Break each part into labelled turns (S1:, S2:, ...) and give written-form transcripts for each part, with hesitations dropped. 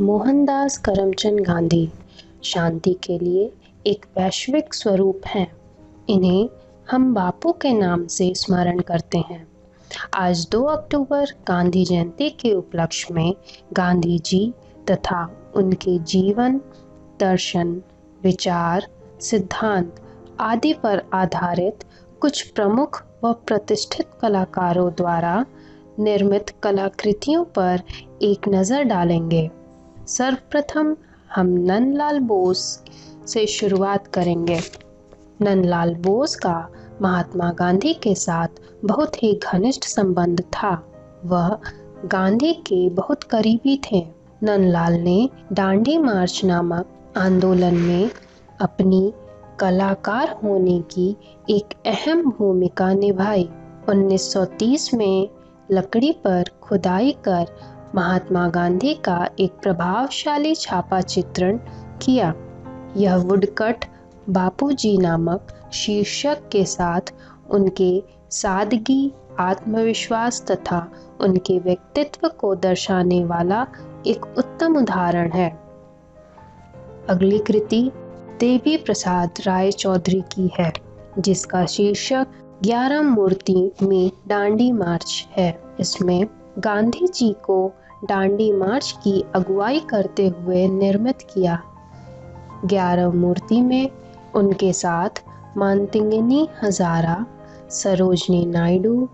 S1: मोहनदास करमचंद गांधी शांति के लिए एक वैश्विक स्वरूप हैं। इन्हें हम बापू के नाम से स्मरण करते हैं। आज 2 अक्टूबर गांधी जयंती के उपलक्ष्य में गांधी जी तथा उनके जीवन, दर्शन, विचार, सिद्धांत आदि पर आधारित कुछ प्रमुख व प्रतिष्ठित कलाकारों द्वारा निर्मित कलाकृतियों पर एक नज़र डालेंगे। सर्वप्रथम हम नंदलाल बोस से शुरुआत करेंगे। नंदलाल बोस का महात्मा गांधी के साथ बहुत ही घनिष्ठ संबंध था। वह गांधी के बहुत करीबी थे। नंदलाल ने दांडी मार्च नामक आंदोलन में अपनी कलाकार होने की एक अहम भूमिका निभाई। 1930 में लकड़ी पर खुदाई कर महात्मा गांधी का एक प्रभावशाली छापा चित्रण किया। यह वुडकट बापूजी नामक शीर्षक के साथ उनके सादगी, आत्मविश्वास तथा उनके व्यक्तित्व को दर्शाने वाला एक उत्तम उदाहरण है। अगली कृति देवी प्रसाद राय चौधरी की है, जिसका शीर्षक 11 मूर्ति में दांडी मार्च है। इसमें गांधी जी को दांडी मार्च की अगुवाई करते हुए निर्मित किया। 11 मूर्ति में उनके साथ मानसिंघनी हजारा, सरोजनी नायडू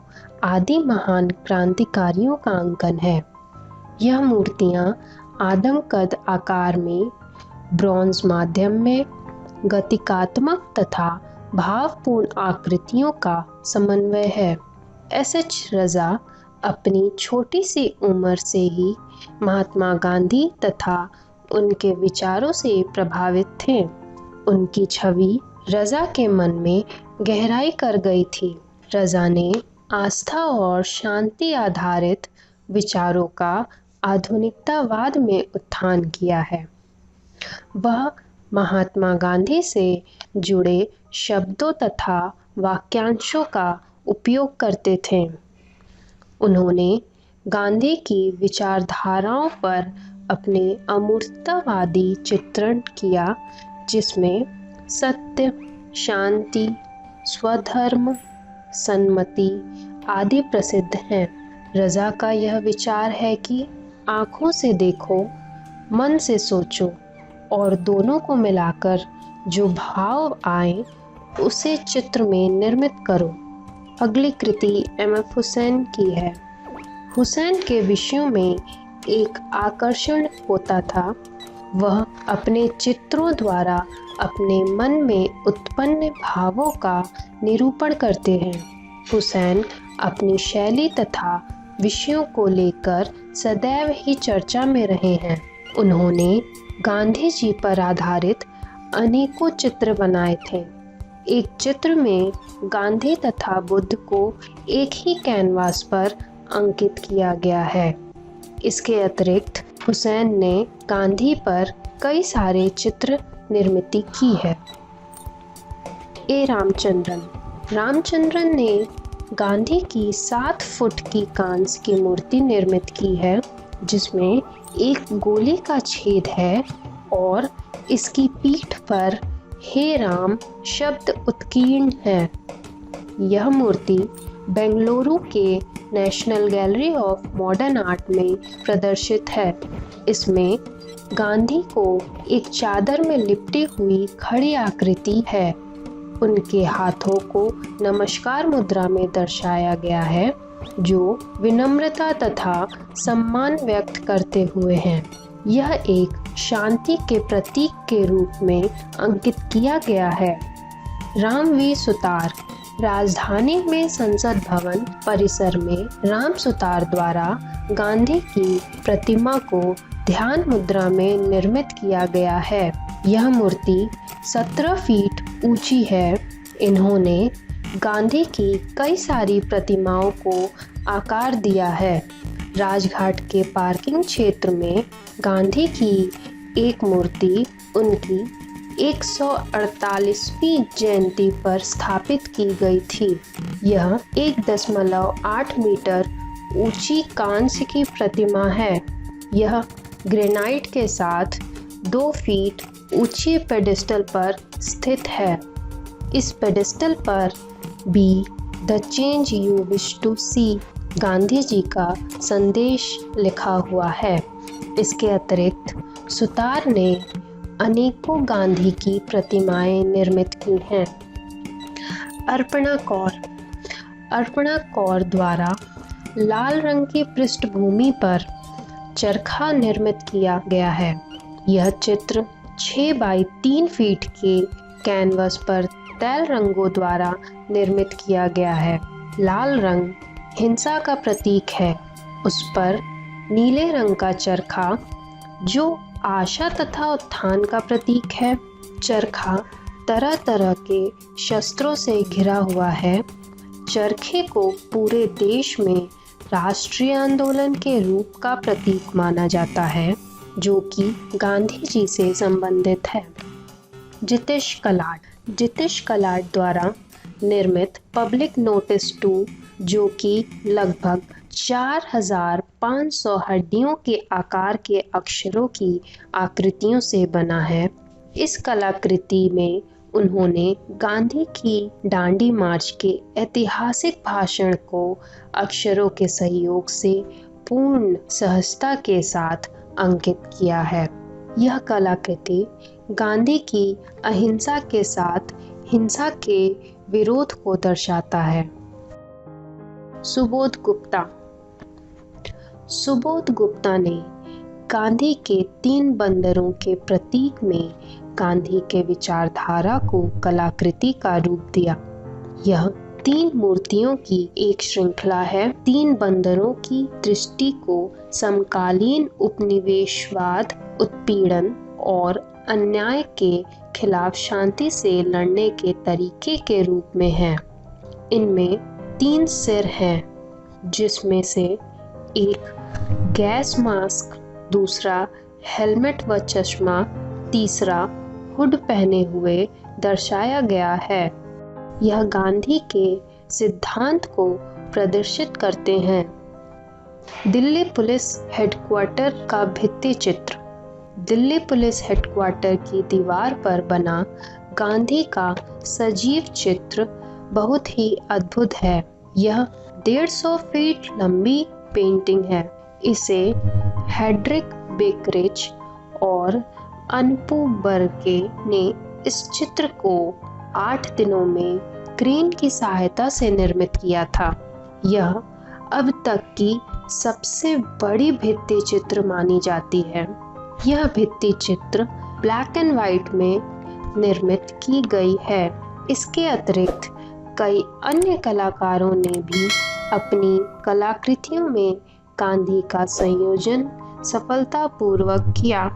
S1: आदि महान क्रांतिकारियों का अंकन है। यह मूर्तियां आदमकद आकार में, ब्रॉन्ज माध्यम में, गतिकात्मक तथा भावपूर्ण आकृतियों का समन्वय है। एस.एच. रजा अपनी छोटी सी उम्र से ही महात्मा गांधी तथा उनके विचारों से प्रभावित थे। उनकी छवि रजा के मन में गहराई कर गई थी। रजा ने आस्था और शांति आधारित विचारों का आधुनिकतावाद में उत्थान किया है। वह महात्मा गांधी से जुड़े शब्दों तथा वाक्यांशों का उपयोग करते थे। उन्होंने गांधी की विचारधाराओं पर अपने अमूर्ततावादी चित्रण किया, जिसमें सत्य, शांति, स्वधर्म, सन्मति आदि प्रसिद्ध हैं। रजा का यह विचार है कि आँखों से देखो, मन से सोचो और दोनों को मिलाकर जो भाव आए उसे चित्र में निर्मित करो। अगली कृति एम.एफ. हुसैन की है। हुसैन के विषयों में एक आकर्षण होता था। वह अपने चित्रों द्वारा अपने मन में उत्पन्न भावों का निरूपण करते हैं। हुसैन अपनी शैली तथा विषयों को लेकर सदैव ही चर्चा में रहे हैं। उन्होंने गांधी जी पर आधारित अनेकों चित्र बनाए थे। एक चित्र में गांधी तथा बुद्ध को एक ही कैनवास पर अंकित किया गया है। इसके अतिरिक्त हुसैन ने गांधी पर कई सारे चित्र निर्मित की है। ए. रामचंद्रन ने गांधी की 7 फुट की कांस्य की मूर्ति निर्मित की है, जिसमें एक गोली का छेद है और इसकी पीठ पर हे राम शब्द उत्कीर्ण है। यह मूर्ति बेंगलुरु के national gallery of modern art में प्रदर्शित है। इसमें गांधी को एक चादर में लिपटी हुई खड़ी आकृति है। उनके हाथों को नमस्कार मुद्रा में दर्शाया गया है, जो विनम्रता तथा सम्मान व्यक्त करते हुए हैं। यह एक शांति के प्रतीक के रूप में अंकित किया गया है। रामवीर सुतार। राजधानी में संसद भवन परिसर में राम सुतार द्वारा गांधी की प्रतिमा को ध्यान मुद्रा में निर्मित किया गया है। यह मूर्ति 17 फीट ऊंची है। इन्होंने गांधी की कई सारी प्रतिमाओं को आकार दिया है। राजघाट के पार्किंग क्षेत्र में गांधी की एक मूर्ति उनकी 148वीं जयंती पर स्थापित की गई थी। यह 1.8 मीटर ऊंची कांस्य की प्रतिमा है। यह ग्रेनाइट के साथ 2 फीट ऊंची पेडेस्टल पर स्थित है। इस पेडेस्टल पर be the change you wish to see Gandhi ji का संदेश लिखा हुआ है। इसके अतिरिक्त सुतार ने अनेकों गांधी की प्रतिमाएं निर्मित की हैं। अर्पणा कौर द्वारा लाल रंग की पृष्ठभूमि पर चरखा निर्मित किया गया है। यह चित्र 6 बाई 3 फीट के कैनवस पर तैल रंगों द्वारा निर्मित किया गया है। लाल रंग हिंसा का प्रतीक है। उस पर नीले रंग का चरखा जो आशा तथा उत्थान का प्रतीक है। चरखा तरह तरह के शस्त्रों से घिरा हुआ है। चरखे को पूरे देश में राष्ट्रीय आंदोलन के रूप का प्रतीक माना जाता है, जो कि गांधी जी से संबंधित है। जितिश कलाट द्वारा निर्मित पब्लिक नोटिस 2, जो कि लगभग 4500 हड्डियों के आकार के अक्षरों की आकृतियों से बना है। इस कलाकृति में उन्होंने गांधी की दांडी मार्च के ऐतिहासिक भाषण को अक्षरों के सहयोग से पूर्ण सहजता के साथ अंकित किया है। यह कलाकृति गांधी की अहिंसा के साथ हिंसा के विरोध को दर्शाता है। सुबोध गुप्ता ने गांधी के 3 बंदरों के प्रतीक में गांधी के विचारधारा को कलाकृति का रूप दिया। यह 3 मूर्तियों की एक श्रृंखला है। 3 बंदरों की दृष्टि को समकालीन उपनिवेशवाद, उत्पीड़न और अन्याय के खिलाफ शांति से लड़ने के तरीके के रूप में है। इनमें 3 सिर हैं, जिसमें से एक गैस मास्क, दूसरा हेलमेट व चश्मा, तीसरा हुड पहने हुए दर्शाया गया है। यह गांधी के सिद्धांत को प्रदर्शित करते हैं। दिल्ली पुलिस हेडक्वार्टर का भित्ति चित्र। दिल्ली पुलिस हेडक्वार्टर की दीवार पर बना गांधी का सजीव चित्र बहुत ही अद्भुत है। यह 150 फीट लंबी पेंटिंग है। इसे हेड्रिक बेकरिज और अनपू बर्गे ने इस चित्र को 8 दिनों में क्रेन की सहायता से निर्मित किया था। यह अब तक की सबसे बड़ी भित्ति चित्र मानी जाती है। यह भित्ति चित्र ब्लैक एंड व्हाइट में निर्मित की गई है। इसके अतिरिक्त कई अन्य कलाकारों ने भी अपनी कलाकृतियों में गांधी का संयोजन सफलतापूर्वक किया।